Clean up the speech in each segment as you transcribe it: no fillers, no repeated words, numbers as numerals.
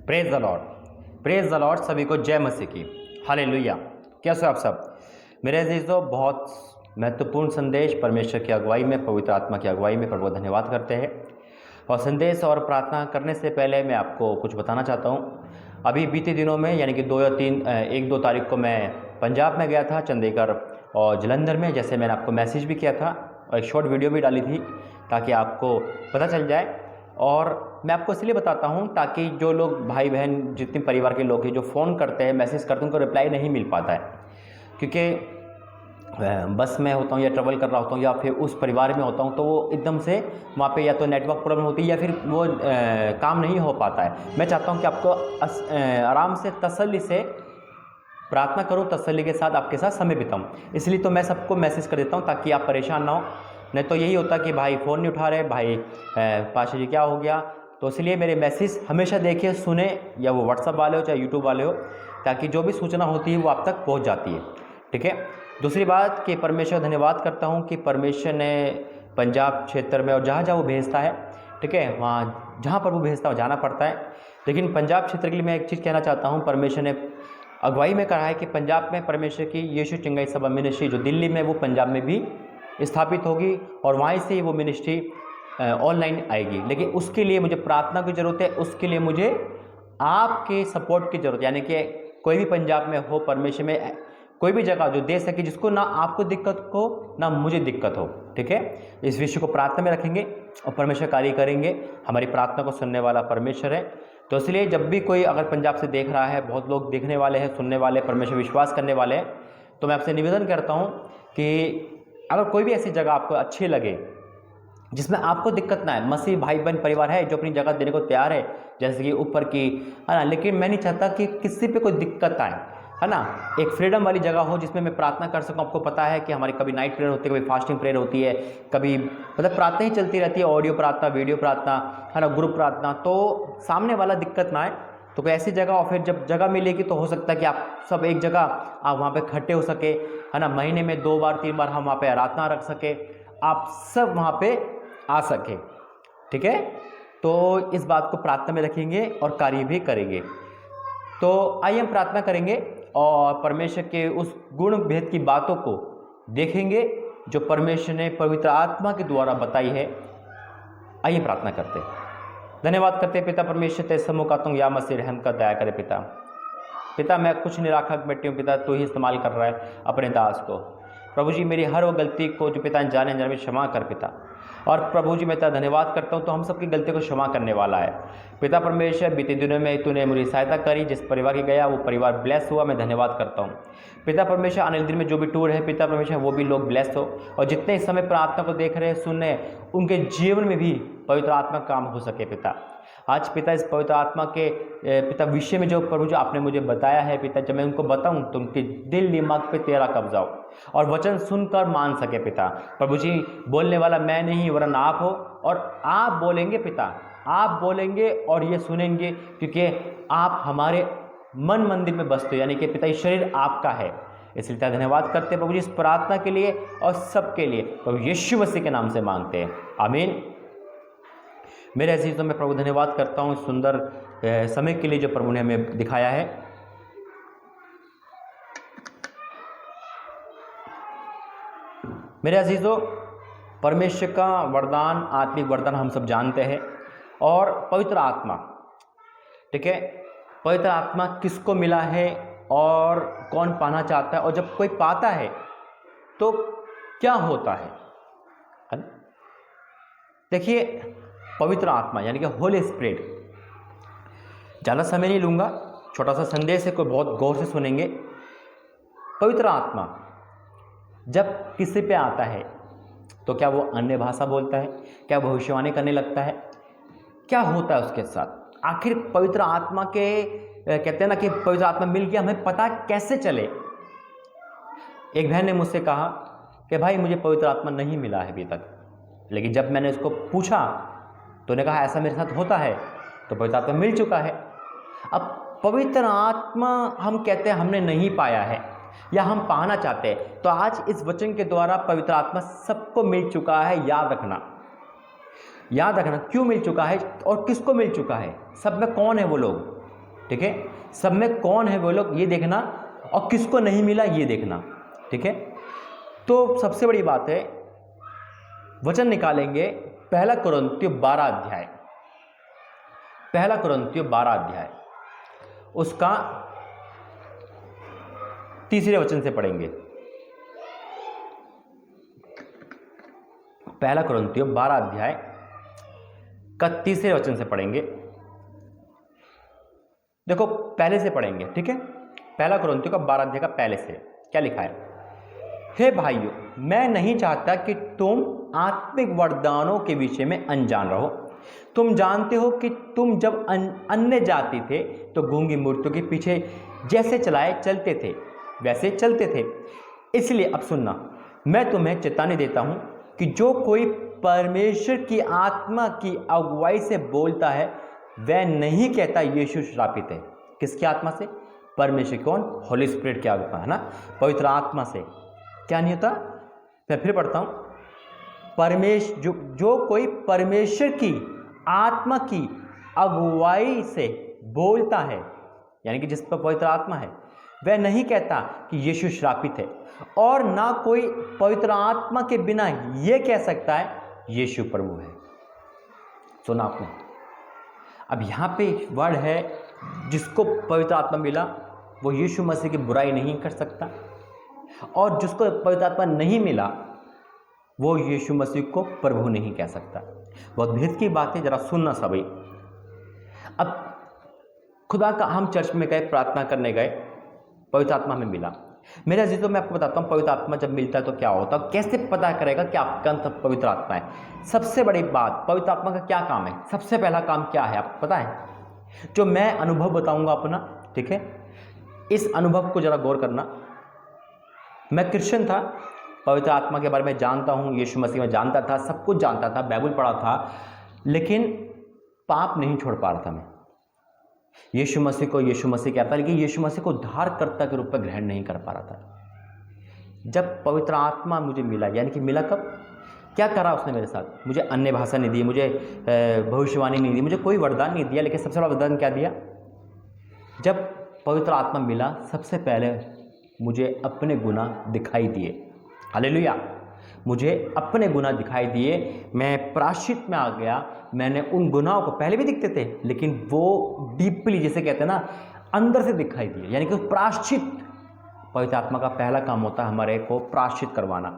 Praise the Lord, praise the Lord. सभी को जय मसीह की, हालेलुया। कैसे हो आप सब मेरे अजीजों? बहुत महत्वपूर्ण संदेश परमेश्वर की अगुवाई में, पवित्र आत्मा की अगुवाई में प्रभु धन्यवाद करते हैं। और संदेश और प्रार्थना करने से पहले मैं आपको कुछ बताना चाहता हूँ। अभी बीते दिनों में यानी कि 1-2 तारीख को मैं पंजाब में गया था, चंडीगढ़ और जलंधर में, जैसे मैंने आपको मैसेज भी किया था और एक शॉर्ट वीडियो भी डाली थी ताकि आपको पता चल जाए। और मैं आपको इसलिए बताता हूं ताकि जो लोग भाई बहन जितने परिवार के लोग हैं जो फ़ोन करते हैं, मैसेज करते हैं, उनको रिप्लाई नहीं मिल पाता है, क्योंकि बस में होता हूं या ट्रैवल कर रहा होता हूं या फिर उस परिवार में होता हूं, तो वो एकदम से वहाँ पे या तो नेटवर्क प्रॉब्लम होती है या फिर वो काम नहीं हो पाता है। मैं चाहता हूँ कि आपको आराम से तसल्ली से प्रार्थना करूँ, तसल्ली के साथ आपके साथ समय बिताऊँ, इसलिए तो मैं सबको मैसेज कर देता हूँ ताकि आप परेशान ना हो। नहीं तो यही होता कि भाई फ़ोन नहीं उठा रहे, भाई पाशा जी क्या हो गया। तो इसलिए मेरे मैसेज हमेशा देखिए, सुने, या वो व्हाट्सअप वाले हो चाहे यूट्यूब वाले हो, ताकि जो भी सूचना होती है वो आप तक पहुंच जाती है। ठीक है। दूसरी बात कि परमेश्वर धन्यवाद करता हूं कि परमेश्वर ने पंजाब क्षेत्र में और जहाँ जहाँ वो भेजता है, ठीक है, वहाँ जहाँ पर वो भेजता है जाना पड़ता है। लेकिन पंजाब क्षेत्र के लिए मैं एक चीज़ कहना चाहता हूँ, परमेश्वर ने अगुवाई में कहा है कि पंजाब में परमेश्वर की यीशु चिंगाई सभा मिनिस्ट्री जो दिल्ली में, वो पंजाब में भी स्थापित होगी और वहाँ से वो मिनिस्ट्री ऑनलाइन आएगी। लेकिन उसके लिए मुझे प्रार्थना की ज़रूरत है, उसके लिए मुझे आपके सपोर्ट की ज़रूरत है। यानी कि कोई भी पंजाब में हो, परमेश्वर में कोई भी जगह जो दे सके, जिसको ना आपको दिक्कत हो ना मुझे दिक्कत हो। ठीक है। इस विषय को प्रार्थना में रखेंगे और परमेश्वर कार्य करेंगे। हमारी प्रार्थना को सुनने वाला परमेश्वर है। तो इसलिए जब भी कोई अगर पंजाब से देख रहा है, बहुत लोग देखने वाले हैं, सुनने वाले, परमेश्वर विश्वास करने वाले हैं, तो मैं आपसे निवेदन करता हूँ कि अगर कोई भी ऐसी जगह आपको अच्छी लगे जिसमें आपको दिक्कत ना है, मसीह भाई बहन परिवार है जो अपनी जगह देने को तैयार है, जैसे कि ऊपर की, है ना, लेकिन मैं नहीं चाहता कि किसी पे कोई दिक्कत आए, है ना। एक फ्रीडम वाली जगह हो जिसमें मैं प्रार्थना कर सकूं। आपको पता है कि हमारी कभी नाइट प्रेयर होती है, कभी फास्टिंग प्रेयर होती है, कभी मतलब प्रार्थना ही चलती रहती है, ऑडियो प्रार्थना, वीडियो प्रार्थना, है ना, ग्रुप प्रार्थना। तो सामने वाला दिक्कत ना आए, तो कोई ऐसी जगह, और फिर जब जगह मिलेगी तो हो सकता है कि आप सब एक जगह आप वहाँ पे इकट्ठे हो सके, है ना। महीने में 2 बार 3 बार हम वहाँ पे आराधना रख सके, आप सब वहाँ पे आ सके। ठीक है। तो इस बात को प्रार्थना में रखेंगे और कार्य भी करेंगे। तो आइए हम प्रार्थना करेंगे और परमेश्वर के उस गुण भेद की बातों को देखेंगे जो परमेश्वर ने पवित्र आत्मा के द्वारा बताई है। आइए प्रार्थना करते हैं। धन्यवाद करते पिता परमेश्वर, तेरे सम्मुख आता हूं, या मसीह रहम का दया करे पिता। पिता मैं कुछ निराखक बैठी हूँ पिता, तू ही इस्तेमाल कर रहा है अपने दास को। प्रभु जी मेरी हर वो गलती को जो पिता जाने जाने में क्षमा कर पिता। और प्रभु जी मैं तेरा धन्यवाद करता हूँ, तो हम सबकी गलती को क्षमा करने वाला है पिता परमेश्वर। बीते दिनों में तूने मेरी सहायता करी, जिस परिवार की गया वो परिवार ब्लेस हुआ, मैं धन्यवाद करता हूँ पिता परमेश्वर। आने दिन में जो भी टूर है पिता परमेश्वर, वो भी लोग ब्लेस हो, और जितने इस समय प्रार्थना को देख रहे हैं, सुन रहे हैं, उनके जीवन में भी पवित्र आत्मा काम हो सके पिता। आज पिता इस पवित्र आत्मा के पिता विषय में जो प्रभु जो आपने मुझे बताया है पिता, जब मैं उनको बताऊं तो उनके दिल दिमाग पे तेरा कब्जा हो और वचन सुनकर मान सके पिता। प्रभु जी बोलने वाला मैं नहीं वरन आप हो, और आप बोलेंगे पिता, आप बोलेंगे और ये सुनेंगे, क्योंकि आप हमारे मन मंदिर में बसते हो, यानी कि पिता ये शरीर आपका है। इसलिए धन्यवाद करते हैं प्रभु जी इस प्रार्थना के लिए और सबके लिए, प्रभु यीशु मसीह के नाम से मांगते हैं, आमीन। मेरे अजीजों में प्रभु धन्यवाद करता हूँ इस सुंदर समय के लिए जो प्रभु ने हमें दिखाया है। मेरे अजीजों, परमेश्वर का वरदान, आत्मिक वरदान हम सब जानते हैं, और पवित्र आत्मा, ठीक है, पवित्र आत्मा किसको मिला है और कौन पाना चाहता है, और जब कोई पाता है तो क्या होता है ना। देखिए पवित्र आत्मा यानी कि होली स्पिरिट, ज़्यादा समय नहीं लूँगा, छोटा सा संदेश है, कोई बहुत गौर से सुनेंगे। पवित्र आत्मा जब किसी पे आता है तो क्या वो अन्य भाषा बोलता है, क्या भविष्यवाणी करने लगता है, क्या होता है उसके साथ? आखिर पवित्र आत्मा के कहते हैं ना कि पवित्र आत्मा मिल गया, हमें पता कैसे चले? एक बहन ने मुझसे कहा कि भाई मुझे पवित्र आत्मा नहीं मिला है अभी तक, लेकिन जब मैंने उसको पूछा तो उन्होंने कहा ऐसा मेरे साथ होता है, तो पवित्र आत्मा मिल चुका है। अब पवित्र आत्मा हम कहते हैं हमने नहीं पाया है या हम पाना चाहते हैं, तो आज इस वचन के द्वारा पवित्र आत्मा सबको मिल चुका है। याद रखना, याद रखना क्यों मिल चुका है और किसको मिल चुका है, सब में कौन है वो लोग। ठीक है। सब में कौन है वो लोग ये देखना, और किसको नहीं मिला ये देखना, ठीक है। तो सबसे बड़ी बात है, वचन निकालेंगे पहला कुरिन्थियों 12 अध्याय, पहला कुरिन्थियों 12 अध्याय, उसका 3 वचन से पढ़ेंगे। पहला कुरिन्थियों 12 अध्याय का 3 वचन से पढ़ेंगे। देखो पहले से पढ़ेंगे, ठीक है। पहला कुरिन्थियों का 12 अध्याय का पहले से क्या लिखा है। हे भाइयों, मैं नहीं चाहता कि तुम आत्मिक वरदानों के विषय में अनजान रहो। तुम जानते हो कि तुम जब अन्य जाति थे तो गूंगी मूर्तियों के पीछे जैसे चलते थे वैसे चलते थे। इसलिए अब सुनना, मैं तुम्हें चेतावनी देता हूं कि जो कोई परमेश्वर की आत्मा की अगुवाई से बोलता है वह नहीं कहता यीशु श्रापित है। किसकी आत्मा से? परमेश्वर। कौन? होली स्पिरिट की आत्मा, है ना, पवित्र आत्मा से क्या नहीं होता। मैं फिर पढ़ता हूं, जो कोई परमेश्वर की आत्मा की अगुवाई से बोलता है, यानी कि जिस पर पवित्र आत्मा है, वह नहीं कहता कि यीशु श्रापित है, और ना कोई पवित्र आत्मा के बिना यह कह सकता है यीशु प्रभु है। सुना आपने? अब यहां पे वर्ड है, जिसको पवित्र आत्मा मिला वो यीशु मसीह की बुराई नहीं कर सकता, और जिसको पवित्र आत्मा नहीं मिला वो यीशु मसीह को प्रभु नहीं कह सकता। बहुत भेद की बात है, जरा सुनना सभी। अब खुदा का, हम चर्च में गए, प्रार्थना करने गए, पवित्र आत्मा हमें मिला। मेरे अजीजों, मैं आपको बताता हूँ पवित्र आत्मा जब मिलता है तो क्या होता है, कैसे पता करेगा कि आपका अंत पवित्र आत्मा है। सबसे बड़ी बात, पवित्र आत्मा का क्या काम है? सबसे पहला काम क्या है आपको पता है? जो मैं अनुभव बताऊंगा अपना, ठीक है, इस अनुभव को जरा गौर करना। मैं क्रिश्चियन था, पवित्र आत्मा के बारे में जानता हूँ, यीशु मसीह में जानता था, सब कुछ जानता था, बाइबल पढ़ा था, लेकिन पाप नहीं छोड़ पा रहा था मैं। यीशु मसीह को यीशु मसीह कहता, लेकिन यीशु मसीह को उद्धारकर्ता के रूप में ग्रहण नहीं कर पा रहा था। जब पवित्र आत्मा मुझे मिला, यानी कि मिला कब? क्या करा उसने मेरे साथ? मुझे अन्य भाषा नहीं दी, मुझे भविष्यवाणी नहीं दी, मुझे कोई वरदान नहीं दिया, लेकिन सबसे बड़ा वरदान क्या दिया? जब पवित्र आत्मा मिला, सबसे पहले मुझे अपने गुनाह दिखाई दिए। हालेलुया! मुझे अपने गुनाह दिखाई दिए, मैं प्रायश्चित में आ गया। मैंने उन गुनाहों को, पहले भी दिखते थे, लेकिन वो डीपली, जैसे कहते हैं ना, अंदर से दिखाई दिए, यानी कि प्रायश्चित। पवित्र आत्मा का पहला काम होता है हमारे को प्रायश्चित करवाना,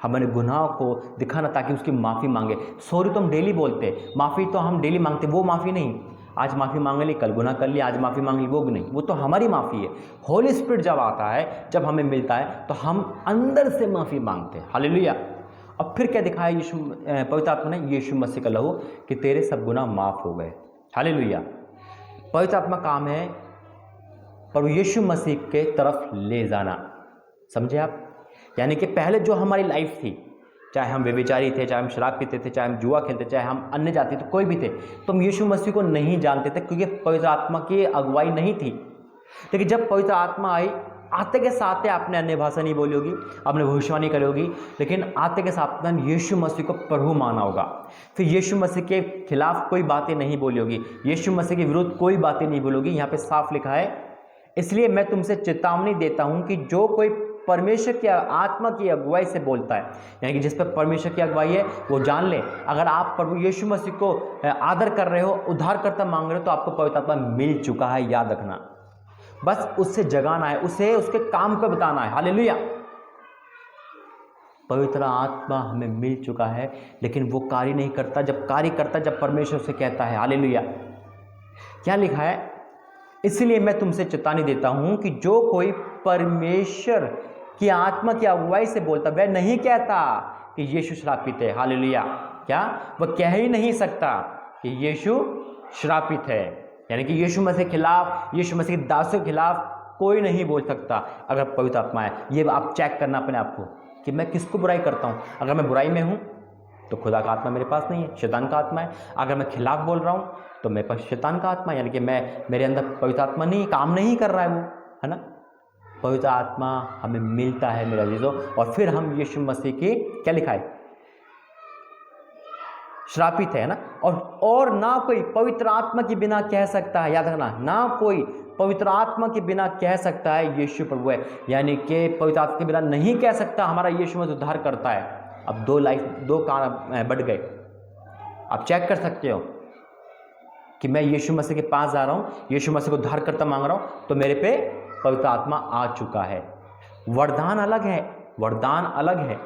हमारे गुनाहों को दिखाना, ताकि उसकी माफ़ी मांगे। सॉरी तो हम डेली बोलते, माफ़ी तो हम डेली मांगते, वो माफ़ी नहीं। आज माफ़ी मांग ली, कल गुनाह कर लिया, आज माफ़ी मांग ली, वो नहीं, वो तो हमारी माफ़ी है। होली स्पिरिट जब आता है, जब हमें मिलता है, तो हम अंदर से माफ़ी मांगते हैं। हालेलुया! अब फिर क्या दिखाया यीशु पवित्र आत्मा ने? यीशु मसीह का लहू, कि तेरे सब गुनाह माफ़ हो गए। हालेलुया! पवित्र आत्मा काम है प्रभु यीशु मसीह के तरफ ले जाना। समझे आप? यानी कि पहले जो हमारी लाइफ थी, चाहे हम व्यभिचारी थे, चाहे हम शराब पीते थे, चाहे हम जुआ खेलते, चाहे हम अन्य जाति थे, कोई भी थे, तो हम यीशु मसीह को नहीं जानते थे, क्योंकि पवित्र आत्मा की अगुवाई नहीं थी। लेकिन जब पवित्र आत्मा आई, आते के साथ आपने अन्य भाषा नहीं बोली होगी, आपने भविष्यवाणी करी होगी, लेकिन आते के साथ में यीशु मसीह को प्रभु माना होगा। फिर यीशु मसीह के खिलाफ कोई बातें नहीं बोली होगी, यीशु मसीह के विरुद्ध कोई बातें नहीं बोली होगी। यहाँ पे साफ लिखा है, इसलिए मैं तुमसे चेतावनी देता हूं कि जो कोई परमेश्वर की आत्मा की अगुवाई से बोलता है, यानी कि जिस पर परमेश्वर की अगुवाई है, वो जान ले। अगर आप प्रभु यीशु मसीह को आदर कर रहे हो, उद्धारकर्ता मांग रहे हो, तो आपको पवित्र आत्मा मिल चुका है, याद रखना। बस उससे जगाना है, उसे उसके काम को बताना है। हालेलुया! पवित्र आत्मा हमें मिल चुका है, लेकिन वो कार्य नहीं करता। जब कार्य करता, जब परमेश्वर से कहता है। हालेलुया! क्या लिखा है? इसलिए मैं तुमसे चेतावनी देता हूं कि जो कोई परमेश्वर की आत्मा की अगुवाई से बोलता, वह नहीं कहता कि यीशु श्रापित है। हालेलुया! क्या? वह कह ही नहीं सकता कि यीशु श्रापित है, यानी कि यीशु मसीह के खिलाफ, यीशु मसीह के दासों के खिलाफ कोई नहीं बोल सकता अगर पवित्र आत्मा है। ये आप चेक करना अपने आप को कि मैं किसको बुराई करता हूं। अगर मैं बुराई में हूं तो खुदा का आत्मा मेरे पास नहीं है, शैतान का आत्मा है। अगर मैं खिलाफ बोल रहा हूं तो मेरे पास शैतान का आत्मा, यानी कि मेरे अंदर पवित्र आत्मा नहीं, काम नहीं कर रहा है वो, है ना। पवित्र आत्मा हमें मिलता है मेरे अजीजों, और फिर हम यीशु मसीह की, क्या लिखा है, श्रापित है ना। और ना कोई पवित्र आत्मा के बिना कह सकता है, याद रखना, ना कोई पवित्र आत्मा के बिना कह सकता है यीशु प्रभु है, यानी कि पवित्र आत्मा के बिना नहीं कह सकता हमारा यीशु मसीह उद्धार करता है। अब दो काम बढ़ गए। आप चेक कर सकते हो कि मैं यीशु मसीह के पास जा रहा हूँ, यीशु मसीह को उद्धार करता मांग रहा हूँ, तो मेरे पे पवित्र आत्मा आ चुका है। वरदान अलग है, वरदान अलग है,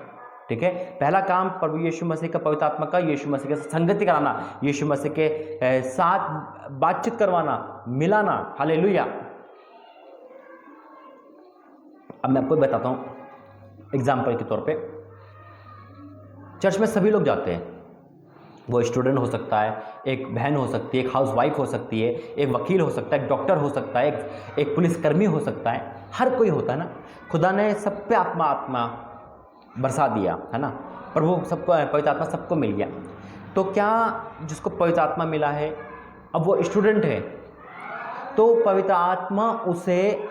ठीक है। पहला काम प्रभु यीशु मसीह का, पवित्र आत्मा का, यीशु मसीह के संगति कराना, यीशु मसीह के साथ बातचीत करवाना, मिलाना। हालेलुया। अब मैं आपको बताता हूँ एग्जाम्पल के तौर पे। चर्च में सभी लोग जाते हैं, वो स्टूडेंट हो सकता है, एक बहन हो सकती है, एक हाउसवाइफ हो सकती है, एक वकील हो सकता है, एक डॉक्टर हो सकता है, एक पुलिसकर्मी हो सकता है, हर कोई होता है ना। खुदा ने सब पे आत्मा बरसा दिया है ना, पर वो सबको पवित्र आत्मा सबको मिल गया। तो क्या जिसको पवित्र आत्मा मिला है, अब वो स्टूडेंट है, तो पवित्र आत्मा उसे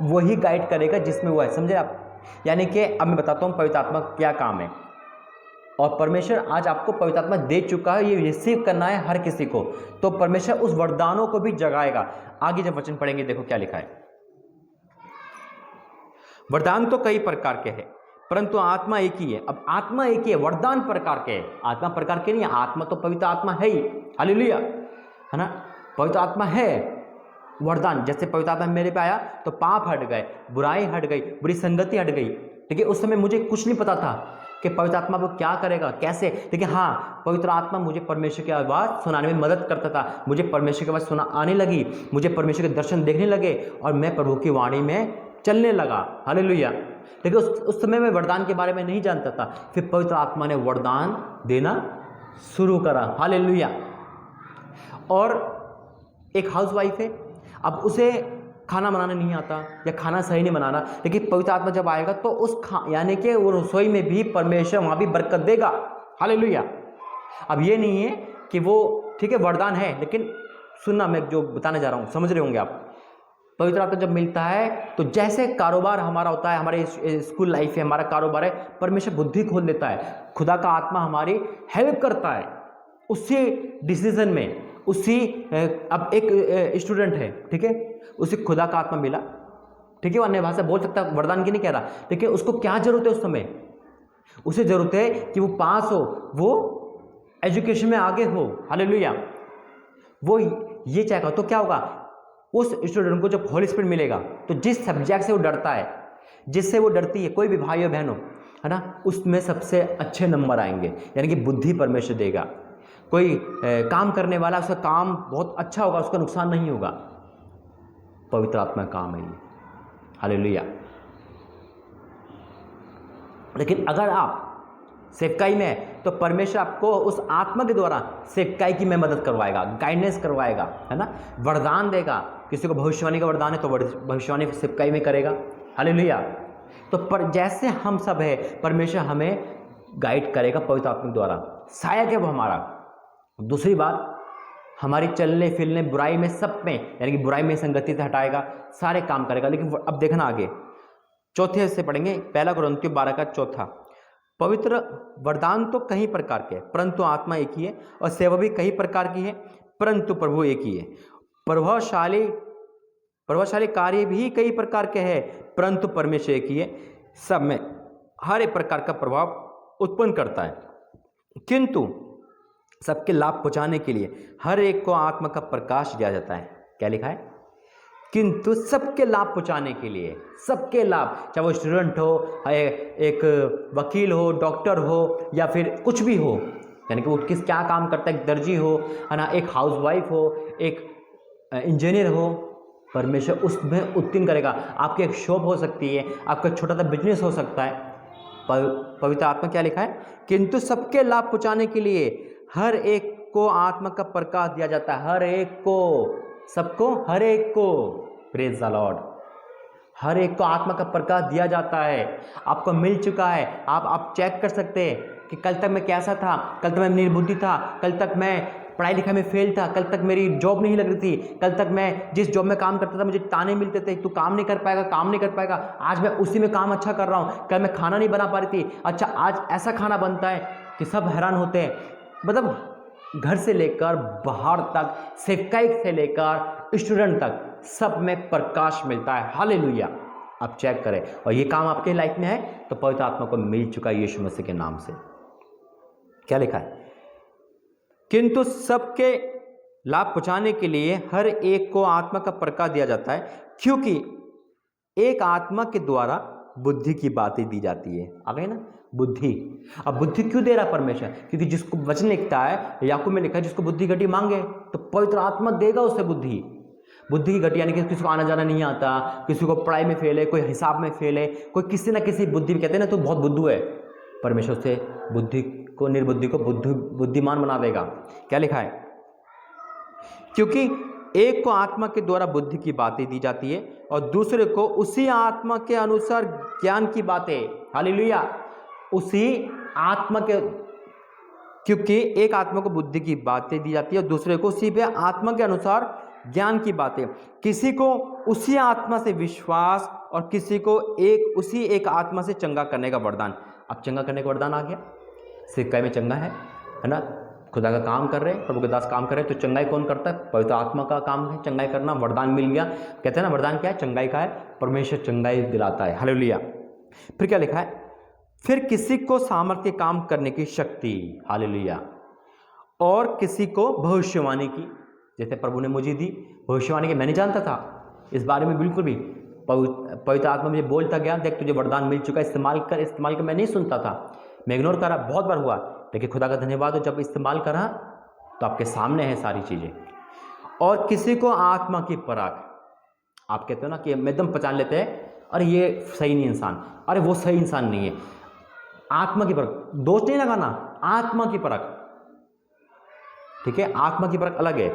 वही गाइड करेगा जिसमें वो है, समझे आप। यानी कि अब मैं बताता हूँ पवित्र आत्मा क्या काम है, और परमेश्वर आज आपको पवित्र आत्मा दे चुका है, ये रिसीव करना है हर किसी को। तो परमेश्वर उस वरदानों को भी जगाएगा। आगे जब वचन पढ़ेंगे देखो क्या लिखा है। वरदान तो कई प्रकार के हैं, परंतु आत्मा एक ही है। अब आत्मा एक ही है, वरदान प्रकार के हैं, आत्मा प्रकार के नहीं है। आत्मा तो पवित्र आत्मा है ही, हालेलुया, है ना। पवित्र आत्मा है, वरदान जैसे पवित्र आत्मा मेरे पे आया तो पाप हट गए, बुराई हट गई, बुरी संगति हट गई। ठीक है, उस समय मुझे कुछ नहीं पता था कि पवित्र आत्मा वो क्या करेगा, कैसे। लेकिन हाँ, पवित्र आत्मा मुझे परमेश्वर की आवाज़ सुनाने में मदद करता था। मुझे परमेश्वर की आवाज़ सुना आने लगी, मुझे परमेश्वर के दर्शन देखने लगे, और मैं प्रभु की वाणी में चलने लगा। हालेलुया। लेकिन उस समय मैं वरदान के बारे में नहीं जानता था। फिर पवित्र आत्मा ने वरदान देना शुरू करा। हालेलुया। और एक हाउसवाइफ है, अब उसे खाना बनाना नहीं आता या खाना सही नहीं बनाना, लेकिन पवित्र आत्मा जब आएगा तो यानी कि वो रसोई में भी परमेश्वर वहाँ भी बरकत देगा। हालेलुया। अब ये नहीं है कि वो, ठीक है, वरदान है, लेकिन सुनना, मैं जो बताने जा रहा हूँ समझ रहे होंगे आप। पवित्र आत्मा जब मिलता है तो जैसे कारोबार हमारा होता है, हमारे स्कूल लाइफ है, हमारा कारोबार है, परमेश्वर बुद्धि खोल देता है। खुदा का आत्मा हमारी हेल्प करता है उसी डिसीजन में, उसी अब एक स्टूडेंट है, ठीक है, उसे खुदा का आत्मा मिला, ठीक है, वो अन्य भाषा बोल सकता है, वरदान की नहीं कह रहा, लेकिन उसको क्या जरूरत है उस समय, उसे जरूरत है कि वो पास हो, वो एजुकेशन में आगे हो। हालेलुया। वो ये चाहेगा तो क्या होगा, उस स्टूडेंट को जब होली स्पिरिट मिलेगा तो जिस सब्जेक्ट से वो डरता है, जिससे वो डरती है, कोई भी भाई और बहन हो, है ना, उसमें सबसे अच्छे नंबर आएंगे, यानी कि बुद्धि परमेश्वर देगा। कोई काम करने वाला, उसका काम बहुत अच्छा होगा, उसका नुकसान नहीं होगा। पवित्र आत्मा काम है ये। हालेलुया। लेकिन अगर आप सेवकाई में है तो परमेश्वर आपको उस आत्मा के द्वारा सेवकाई की में मदद करवाएगा, गाइडेंस करवाएगा, है ना, वरदान देगा। किसी को भविष्यवाणी का वरदान है तो भविष्यवाणी सेवकाई में करेगा। हालेलुया। तो पर जैसे हम सब है, परमेश्वर हमें गाइड करेगा पवित्र आत्मा के द्वारा, सहायक है वो हमारा। दूसरी बात, हमारी चलने फिरने, बुराई में, सब में, यानी कि बुराई में संगति से हटाएगा, सारे काम करेगा। लेकिन अब देखना आगे, चौथे से पढ़ेंगे, 1 कुरिन्थियों 12 का 4। पवित्र वरदान तो कई प्रकार के, परंतु आत्मा एक ही है, और सेवा भी कई प्रकार की है, परंतु प्रभु एक ही है। प्रभावशाली कार्य भी कई प्रकार के हैं, परंतु परमेश्वर एक ही है, सब में हर एक प्रकार का प्रभाव उत्पन्न करता है, किंतु सबके लाभ पहुंचाने के लिए हर एक को आत्मा का प्रकाश दिया जाता है। क्या लिखा है? किंतु सबके लाभ पहुंचाने के लिए, सबके लाभ, चाहे वो स्टूडेंट हो, एक वकील हो, डॉक्टर हो, या फिर कुछ भी हो, यानी कि वो क्या काम करता है, एक दर्जी हो, है ना, एक हाउसवाइफ हो, एक इंजीनियर हो, परमेश्वर उसमें उत्तीर्ण करेगा। आपकी एक शॉप हो सकती है, आपका छोटा सा बिजनेस हो सकता है। पवित्र आत्मा क्या लिखा है? किंतु सबके लाभ पहुंचाने के लिए हर एक को आत्मा का प्रकाश दिया जाता है। हर एक को, सबको, हर एक को, प्रेज द लॉर्ड, हर एक को आत्मा का प्रकाश दिया जाता है। आपको मिल चुका है। आप चेक कर सकते हैं कि कल तक मैं कैसा था, कल तक मैं निर्बुद्धि था, कल तक मैं पढ़ाई लिखाई में फेल था, कल तक मेरी जॉब नहीं लग रही थी, कल तक मैं जिस जॉब में काम करता था मुझे ताने मिलते थे, तू काम नहीं कर पाएगा, काम नहीं कर पाएगा। आज मैं उसी में काम अच्छा कर रहा हूँ। कल मैं खाना नहीं बना पा रही थी, अच्छा आज ऐसा खाना बनता है कि सब हैरान होते हैं। मतलब घर से लेकर बाहर तक, सेवकाई से लेकर स्टूडेंट तक, सब में प्रकाश मिलता है। हालेलुया। आप चेक करें, और ये काम आपके लाइफ में है तो पवित्र आत्मा को मिल चुका है यीशु मसीह के नाम से। क्या लिखा है? किंतु सबके लाभ पहुंचाने के लिए हर एक को आत्मा का प्रकाश दिया जाता है, क्योंकि एक आत्मा के द्वारा बुद्धि की बातें दी जाती है। आ गई ना बुद्धि। अब बुद्धि क्यों दे रहा परमेश्वर? क्योंकि जिसको वचन लिखता है, याकूब में लिखा है, जिसको बुद्धि घटी मांगे तो पवित्र आत्मा देगा उसे बुद्धि। बुद्धि की घटी यानी कि किसी को आना जाना नहीं आता, किसी को पढ़ाई में फेल है, कोई हिसाब में फेल है, कोई किसी ना किसी बुद्धि में, कहते हैं ना तो बहुत बुद्धू है, परमेश्वर से बुद्धि को, निर्बुद्धि को बुद्धिमान बना देगा। क्या लिखा है? क्योंकि एक को आत्मा के द्वारा बुद्धि की बातें दी जाती है और दूसरे को उसी आत्मा के अनुसार ज्ञान की बातें। हालेलुया। उसी आत्मा के, क्योंकि एक आत्मा को बुद्धि की बातें दी जाती है और दूसरे को उसी पे आत्मा के अनुसार ज्ञान की बातें। किसी को उसी आत्मा से विश्वास और किसी को उसी एक आत्मा से चंगा करने का वरदान। अब चंगा करने का वरदान आ गया। सिक्का में चंगा है ना, खुदा का काम कर रहे हैं, प्रभु के दास काम कर रहे हैं, तो चंगाई कौन करता है? पवित्र आत्मा का काम है चंगाई करना। वरदान मिल गया, कहते हैं ना वरदान क्या है? चंगाई का है। परमेश्वर चंगाई दिलाता है। हालेलुया। फिर क्या लिखा है? फिर किसी को सामर्थ्य काम करने की शक्ति। हालेलुया। और किसी को भविष्यवाणी की, जैसे प्रभु ने मुझे दी भविष्यवाणी की। मैं नहीं जानता था इस बारे में बिल्कुल भी, पवित्र आत्मा मुझे बोलता गया, देख तुझे वरदान मिल चुका है, इस्तेमाल कर। मैं नहीं सुनता था, मैं इग्नोर करा, बहुत बार हुआ, लेकिन खुदा का धन्यवाद हो जब इस्तेमाल करा तो आपके सामने है सारी चीज़ें। और किसी को आत्मा की परख। आप कहते हो ना कि हम एकदम पहचान लेते हैं, अरे ये सही नहीं इंसान, अरे वो सही इंसान नहीं है। आत्मा की परख, दोष नहीं लगाना, आत्मा की परख, ठीक है? आत्मा की परख अलग है।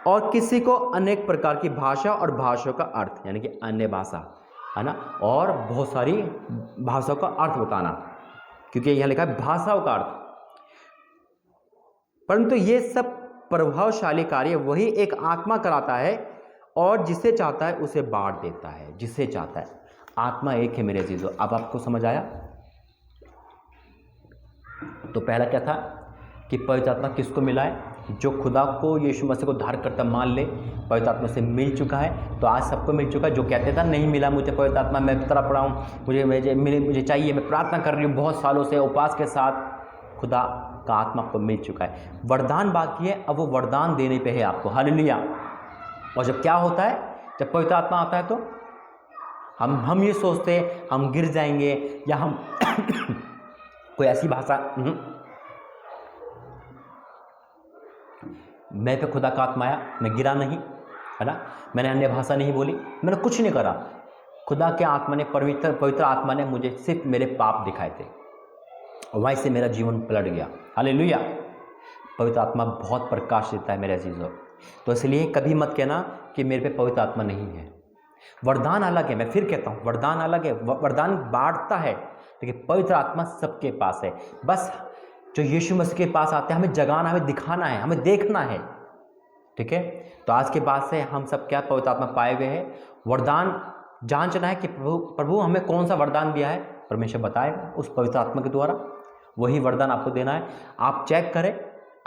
और किसी को अनेक प्रकार की भाषा और भाषाओं का अर्थ, यानी कि अन्य भाषा, है ना, और बहुत सारी भाषाओं का अर्थ बताना, क्योंकि यहां लिखा है भाषाओं का अर्थ। परंतु ये सब प्रभावशाली कार्य वही एक आत्मा कराता है और जिसे चाहता है उसे बांट देता है। जिसे चाहता है, आत्मा एक है मेरे अजीजों। अब आपको समझ आया? तो पहला क्या था कि पवित्र आत्मा किसको मिला है? जो खुदा को, यीशु मसीह को धारण करता मान ले, पवित्र आत्मा से मिल चुका है। तो आज सबको मिल चुका है। जो कहते था नहीं मिला मुझे पवित्र आत्मा, मैं तरफ पड़ा हूँ, मुझे चाहिए, मैं प्रार्थना कर रही हूँ बहुत सालों से उपवास के साथ, खुदा का आत्मा आपको मिल चुका है। वरदान बाकी है, अब वो वरदान देने पे है आपको। हालेलुया। और जब क्या होता है, जब पवित्र आत्मा आता है तो हम ये सोचते हैं हम गिर जाएंगे, या हम कोई ऐसी भाषा, मैं पे खुदा का आत्मा आया, मैं गिरा नहीं, है ना, मैंने अन्य भाषा नहीं बोली, मैंने कुछ नहीं करा। खुदा के आत्मा ने, पवित्र आत्मा ने मुझे सिर्फ मेरे पाप दिखाए थे और वहीं से मेरा जीवन पलट गया। हालेलुया। पवित्र आत्मा बहुत प्रकाश देता है मेरे अजीजों। तो इसलिए कभी मत कहना कि मेरे पे पवित्र आत्मा नहीं है। वरदान अलग है, मैं फिर कहता हूँ वरदान अलग है, वरदान बांटता है, लेकिन पवित्र आत्मा सबके पास है। बस जो यीशु मसीह के पास आते हैं, हमें जगाना, हमें दिखाना है, हमें देखना है, ठीक है? तो आज के बाद से हम सब क्या पवित्र आत्मा पाए हुए हैं। वरदान जांचना है कि प्रभु हमें कौन सा वरदान दिया है, परमेश्वर बताएगा उस पवित्र आत्मा के द्वारा, वही वरदान आपको देना है। आप चेक करें,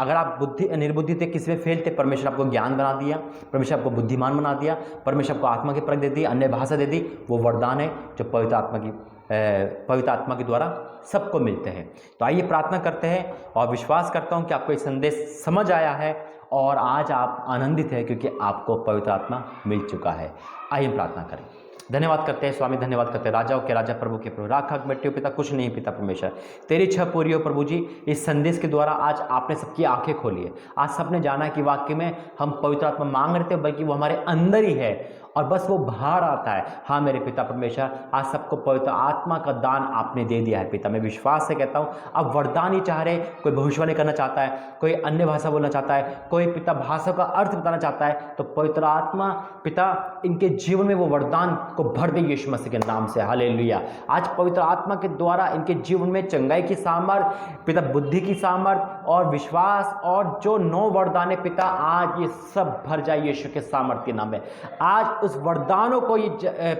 अगर आप निर्बुद्धि थे, किसी में फेल थे, परमेश्वर आपको ज्ञान बना दिया, परमेश्वर आपको बुद्धिमान बना दिया, परमेश्वर आपको आत्मा की परख दे दी, अन्य भाषा दे दी, वो वरदान है जो पवित्र आत्मा के द्वारा सबको मिलते हैं। तो आइए प्रार्थना करते हैं और विश्वास करता हूं कि आपको ये संदेश समझ आया है और आज आप आनंदित हैं क्योंकि आपको पवित्र आत्मा मिल चुका है। आइए प्रार्थना करें। धन्यवाद करते हैं स्वामी, धन्यवाद करते हैं राजाओं के राजा, प्रभु के प्रभु, राखा बैठे हो पिता, कुछ नहीं पिता परमेश्वर, तेरी इच्छा पूरी हो प्रभु जी। इस संदेश के द्वारा आज आपने सबकी आंखें खोली है। आज सबने जाना कि वाकई में हम पवित्र आत्मा मांग रहे थे, बल्कि वो हमारे अंदर ही है और बस वो बाहर आता है। हाँ मेरे पिता परमेश्वर, आज सबको पवित्र आत्मा का दान आपने दे दिया है पिता। मैं विश्वास से कहता हूँ, अब वरदान ही चाह रहे, कोई भविष्यवाणी करना चाहता है, कोई अन्य भाषा बोलना चाहता है, कोई पिता भाषा का अर्थ बताना चाहता है, तो पवित्र आत्मा पिता इनके जीवन में वो वरदान को भर दे यीशु मसीह के नाम से। हालेलुया। आज पवित्र आत्मा के द्वारा इनके जीवन में चंगाई की सामर्थ पिता, बुद्धि की सामर्थ, और विश्वास और जो 9 वरदान पिता, आज ये सब भर जाए यीशु के सामर्थ्य नाम में। आज उस वरदानों को ये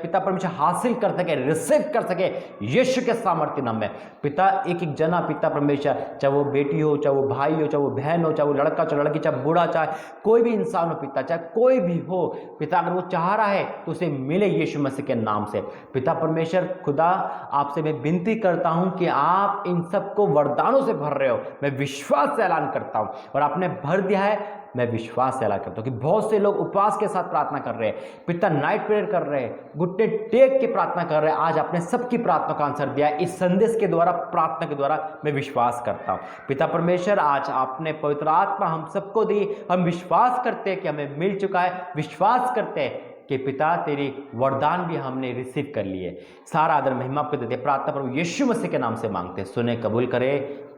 पिता परमेश्वर हासिल कर सके, रिसीव कर सके यीशु के सामर्थ्य नाम में। पिता एक एक जना पिता परमेश्वर, चाहे वो बेटी हो, चाहे वो भाई हो, चाहे वो बहन हो, चाहे वो लड़का, चाहे लड़की, चाहे बूढ़ा, चाहे कोई भी इंसान हो पिता, चाहे कोई भी हो पिता, अगर वो चाह रहा है तो उसे मिले यीशु मसीह के नाम से। पिता परमेश्वर खुदा, आपसे मैं विनती करता हूं कि आप इन सबको वरदानों से भर रहे हो। मैं विश्वास से ऐलान करता हूं, और आपने भर दिया है, मैं विश्वास से ऐलान करता हूं कि बहुत से लोग उपवास के साथ प्रार्थना कर रहे हैं पिता, नाइट प्रेयर कर रहे हैं, घुटने टेक के प्रार्थना कर रहे हैं। आज आपने सबकी प्रार्थना का आंसर दिया है इस संदेश के द्वारा, प्रार्थना के द्वारा। मैं विश्वास करता हूं पिता परमेश्वर, आज आपने पवित्र आत्मा हम सबको दी, हम विश्वास करते हैं कि हमें मिल चुका है, विश्वास करते हैं कि पिता तेरी वरदान भी हमने रिसीव कर लिए। सारा आदर महिमा आपको देते, प्रार्थना प्रभु यीशु मसीह के नाम से मांगते, सुने कबूल करे,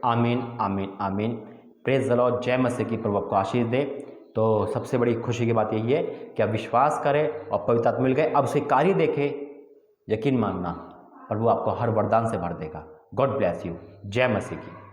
आमीन आमीन आमीन। प्रेज द लॉर्ड, जय मसीह की, प्रभु आपको आशीष दे। तो सबसे बड़ी खुशी की बात यही है कि आप विश्वास करें और पवित्र आत्मा मिल गए, अब उसे कार्य देखें, यकीन मानना प्रभु आपको हर वरदान से भर देगा। गॉड ब्लेस यू, जय मसीह की।